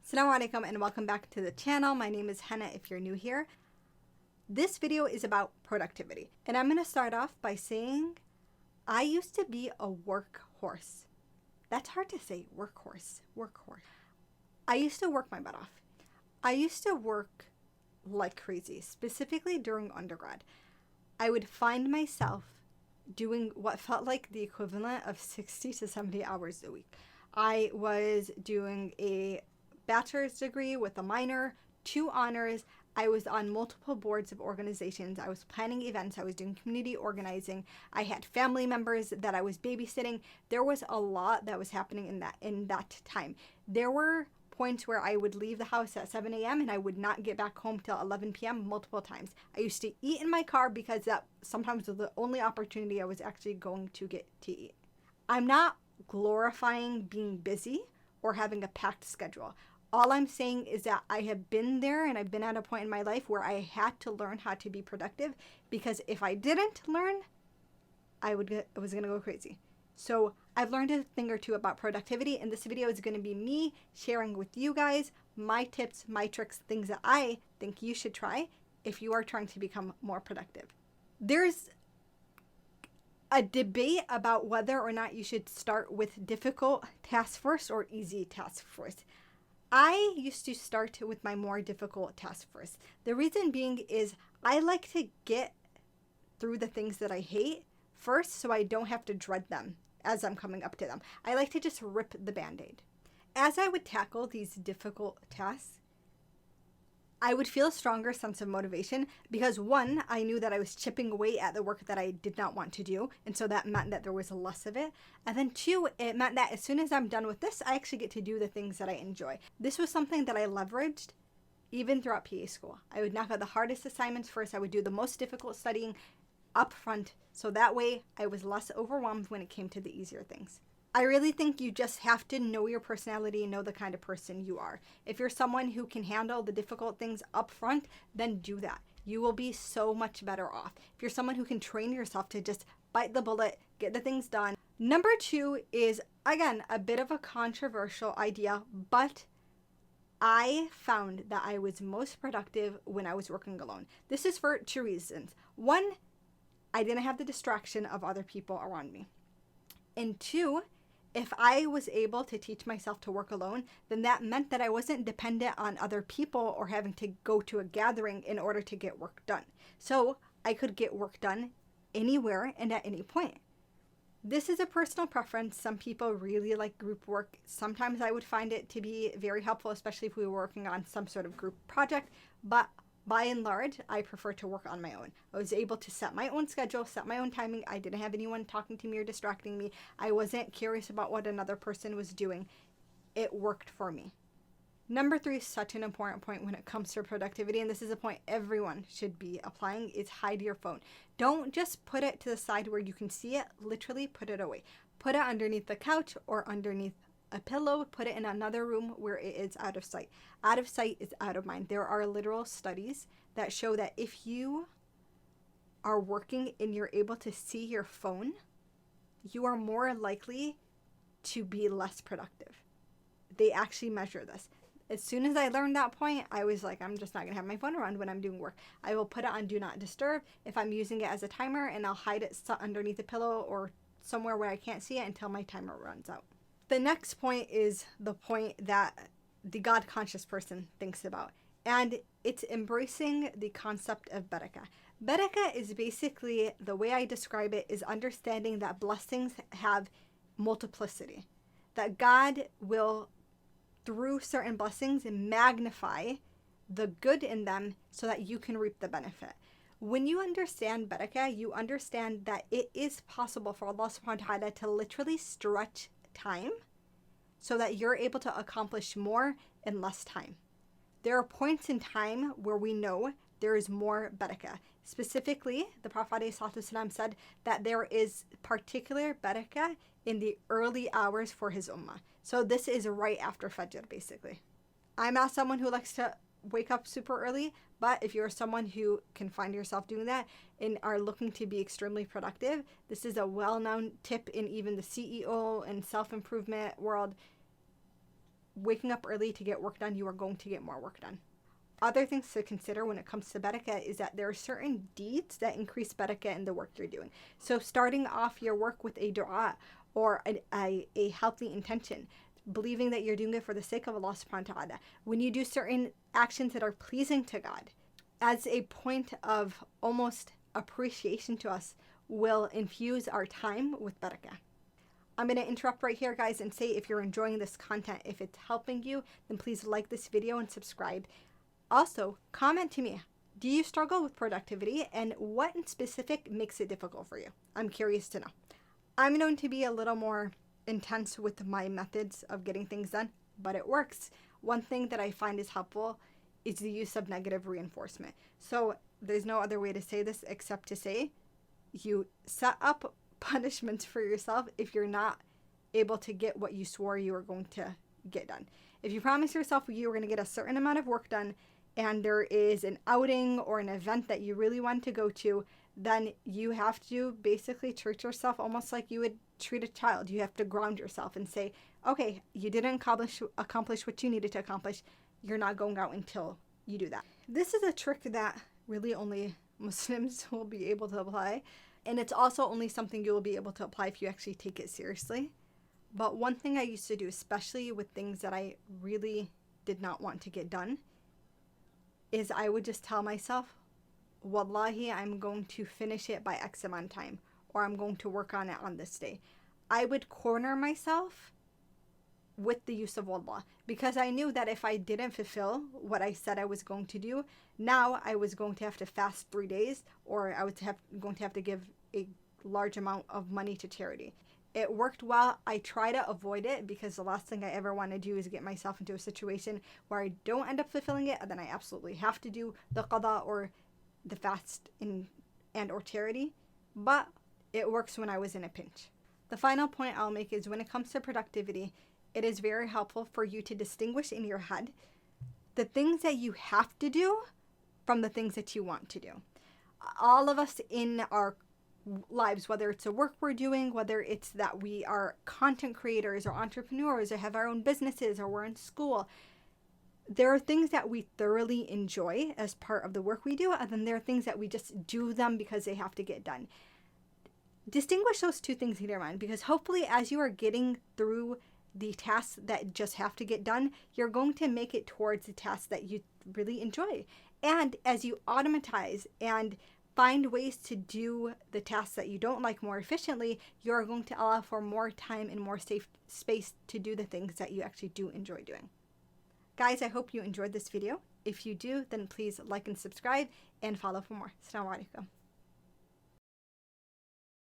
Assalamu alaikum and welcome back to the channel. My name is Henna if you're new here. This video is about productivity. And I'm going to start off by saying I used to be a workhorse. That's hard to say, workhorse. I used to work my butt off. I used to work like crazy, specifically during undergrad. I would find myself doing what felt like the equivalent of 60 to 70 hours a week. I was doing a bachelor's degree with a minor, 2 honors. I was on multiple boards of organizations. I was planning events. I was doing community organizing. I had family members that I was babysitting. There was a lot that was happening in that time. There were points where I would leave the house at 7 a.m. and I would not get back home till 11 p.m. multiple times. I used to eat in my car because that sometimes was the only opportunity I was actually going to get to eat. I'm not glorifying being busy or having a packed schedule. All I'm saying is that I have been there and I've been at a point in my life where I had to learn how to be productive, because if I didn't learn, I was going to go crazy. So I've learned a thing or two about productivity, and this video is going to be me sharing with you guys my tips, my tricks, things that I think you should try if you are trying to become more productive. There's a debate about whether or not you should start with difficult tasks first or easy tasks first. I used to start with my more difficult tasks first. The reason being is I like to get through the things that I hate first so I don't have to dread them as I'm coming up to them. I like to just rip the band-aid. As I would tackle these difficult tasks, I would feel a stronger sense of motivation because, one, I knew that I was chipping away at the work that I did not want to do, and so that meant that there was less of it. And then 2, it meant that as soon as I'm done with this, I actually get to do the things that I enjoy. This was something that I leveraged even throughout PA school. I would knock out the hardest assignments first. I would do the most difficult studying up front, so that way I was less overwhelmed when it came to the easier things. I really think you just have to know your personality and know the kind of person you are. If you're someone who can handle the difficult things up front, then do that. You will be so much better off. If you're someone who can train yourself to just bite the bullet, get the things done. Number 2 is, again, a bit of a controversial idea, but I found that I was most productive when I was working alone. This is for 2 reasons. 1, I didn't have the distraction of other people around me. And 2, if I was able to teach myself to work alone, then that meant that I wasn't dependent on other people or having to go to a gathering in order to get work done. So I could get work done anywhere and at any point. This is a personal preference. Some people really like group work. Sometimes I would find it to be very helpful, especially if we were working on some sort of group project. But by and large, I prefer to work on my own. I was able to set my own schedule, set my own timing. I didn't have anyone talking to me or distracting me. I wasn't curious about what another person was doing. It worked for me. Number 3 is such an important point when it comes to productivity, and this is a point everyone should be applying, is hide your phone. Don't just put it to the side where you can see it. Literally put it away. Put it underneath the couch or underneath a pillow. Put it in another room where it is out of sight. Out of sight is out of mind. There are literal studies that show that if you are working and you're able to see your phone, you are more likely to be less productive. They actually measure this. As soon as I learned that point, I was like, I'm just not going to have my phone around when I'm doing work. I will put it on Do Not Disturb if I'm using it as a timer, and I'll hide it underneath a pillow or somewhere where I can't see it until my timer runs out. The next point is the point that the God-conscious person thinks about, and it's embracing the concept of barakah. Barakah is basically, the way I describe it, is understanding that blessings have multiplicity, that God will, through certain blessings, magnify the good in them so that you can reap the benefit. When you understand barakah, you understand that it is possible for Allah subhanahu wa ta'ala to literally stretch time so that you're able to accomplish more in less time. There are points in time where we know there is more barakah. Specifically, the Prophet ﷺ said that there is particular barakah in the early hours for his ummah. So this is right after Fajr, basically. I'm not someone who likes to wake up super early, but if you're someone who can find yourself doing that and are looking to be extremely productive, this is a well-known tip in even the CEO and self-improvement world. waking up early to get work done, you are going to get more work done. Other things to consider when it comes to barakah is that there are certain deeds that increase barakah in the work you're doing. So starting off your work with a dua or a healthy intention, believing that you're doing it for the sake of Allah subhanahu wa ta'ala. When you do certain actions that are pleasing to God, as a point of almost appreciation to us, will infuse our time with barakah. I'm going to interrupt right here, guys, and say if you're enjoying this content, if it's helping you, then please like this video and subscribe. Also, comment to me. Do you struggle with productivity, and what in specific makes it difficult for you? I'm curious to know. I'm going to be a little more intense with my methods of getting things done, but it works. One thing that I find is helpful is the use of negative reinforcement. So there's no other way to say this except to say you set up punishments for yourself if you're not able to get what you swore you were going to get done. If you promise yourself you were going to get a certain amount of work done, and there is an outing or an event that you really want to go to, then you have to basically treat yourself almost like you would treat a child. You have to ground yourself and say, okay, you didn't accomplish what you needed to accomplish. You're not going out until you do that. This is a trick that really only Muslims will be able to apply. And it's also only something you will be able to apply if you actually take it seriously. But one thing I used to do, especially with things that I really did not want to get done, is I would just tell myself, Wallahi, I'm going to finish it by X amount of time, or I'm going to work on it on this day. I would corner myself with the use of Wallah, because I knew that if I didn't fulfill what I said I was going to do, now I was going to have to fast 3 days, or I was going to have to give a large amount of money to charity. It worked well. I try to avoid it because the last thing I ever want to do is get myself into a situation where I don't end up fulfilling it, and then I absolutely have to do the qada or the fast and or charity. But it works when I was in a pinch. The final point I'll make is when it comes to productivity, it is very helpful for you to distinguish in your head the things that you have to do from the things that you want to do. All of us in our lives, whether it's a work we're doing, whether it's that we are content creators or entrepreneurs or have our own businesses or we're in school, there are things that we thoroughly enjoy as part of the work we do, and then there are things that we just do them because they have to get done. Distinguish those two things in your mind, because hopefully as you are getting through the tasks that just have to get done, you're going to make it towards the tasks that you really enjoy. And as you automatize and find ways to do the tasks that you don't like more efficiently, you're going to allow for more time and more safe space to do the things that you actually do enjoy doing. Guys, I hope you enjoyed this video. If you do, then please like and subscribe and follow for more. Assalamu alaikum.